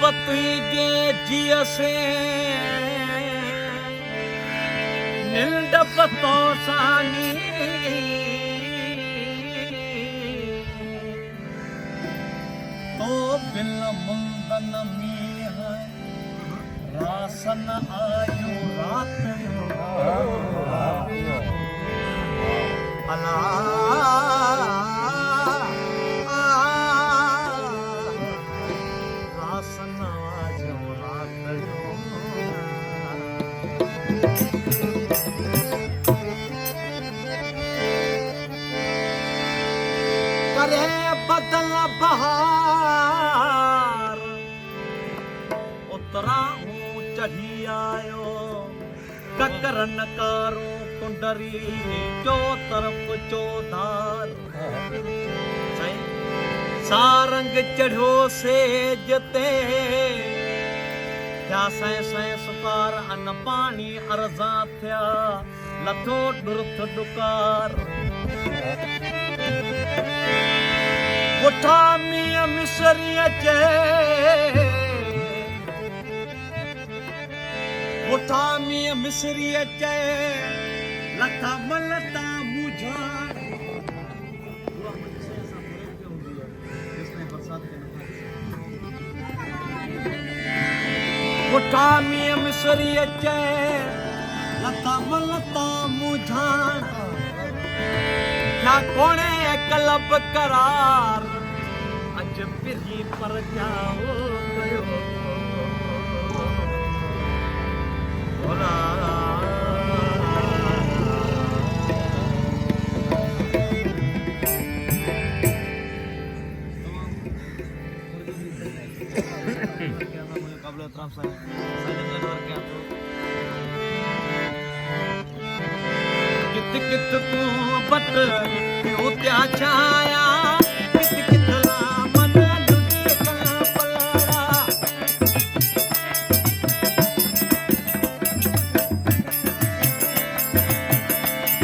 बतुईजे जिय से निंड बतो सानी तो बिल मुंदन मीह रासन आयो रात अला बदल बहार उतरा चढ़ी आयो ककर नकारो कुंडरी जो तरफ चौधार सारंग चढ़ो से जते क्या सै सुकार अन पानी अर्जा थिया लथो डुरथ डुकार उठा मिया मिसरी अचे उठा मिया मिसरी अचे लथा मलता मुझा उठा मिया मिसरी अचे लथा मलता मुझा क्या कोने कलब करार अज पिरी पर जाओ गयो बोला कबल तरफ से कित कित तू बत क्यों त्या छाया कित कित ला मन लुटे कला पलड़ा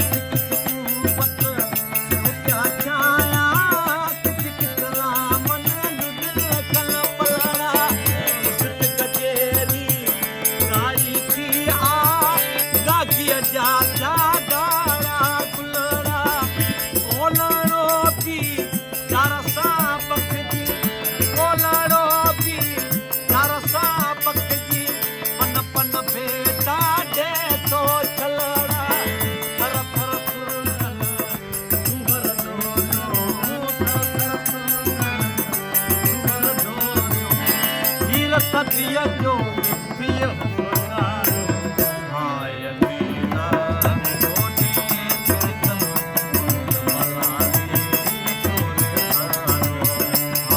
बत क्यों त्या छाया कित कित ला मन लुटे कला पलड़ा सुत कचेरी गाई की आ गागिया जा Dia yo piye hoga ay dina kone chirtam malani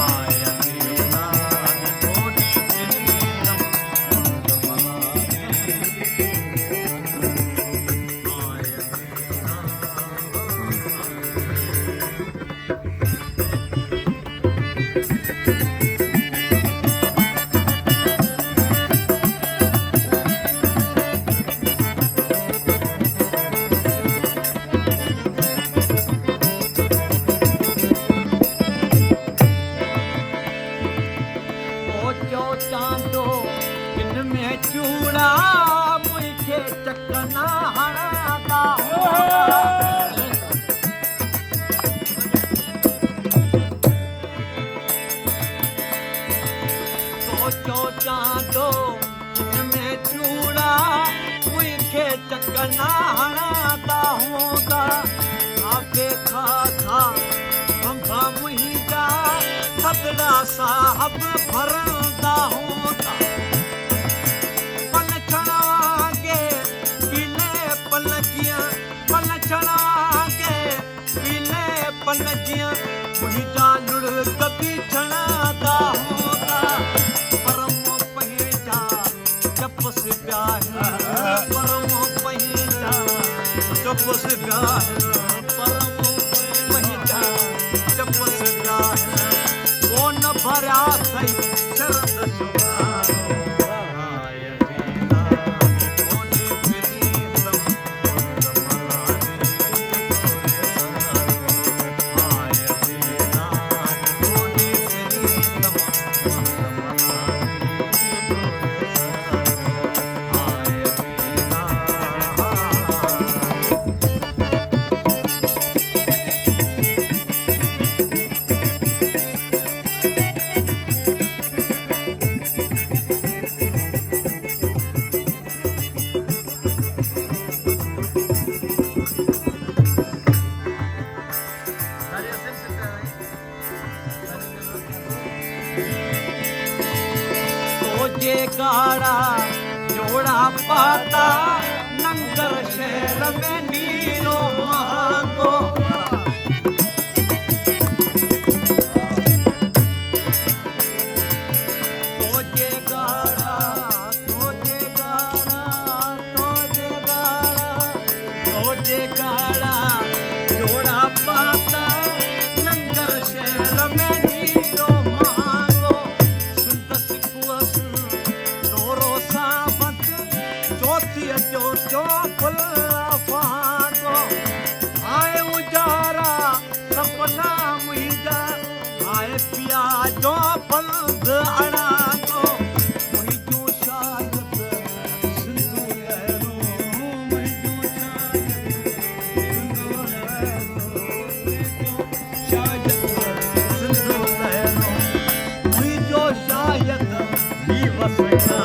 ay dina kone chirtam Chando इनमें चूड़ा मुझे चकना हराता सोचो चांदो इनमें चूड़ा मुझे चकना हराता होगा आपके खा बंबा मुझा सदरा साहब भरदा होता पल चढ़ा के पीले पलजियां पल चढ़ा के पीले पलजियां मुझा लुड़ कभी छड़ादा होता परम पहिजा जप से ब्याह परम पहिजा जप से ब्याह परम पहिजा जप से ब्याह कौन भरा सही शरद सुगारो आय दीना कोने प्रीतम आय दीना कोने प्रीतम जे गाड़ा जोड़ा पाता नंगर शहर में नीरो महाको तोजे गाड़ा तोजे गाड़ा तोजे गाड़ा तोजे गाड़ा जोड़ा पाता नंगर शहर में नीरो महाको सुनत सिकुअस दोरो साबत चौथी जो फुल फाको आए उजारा सपना मुहिंजा आए पिया जो पल्द अड़ा को मुहिंजो शायद सिंधु लहरो मुहिंजो शायद सिंधु लहरो मुहिंजो शायद ही वसना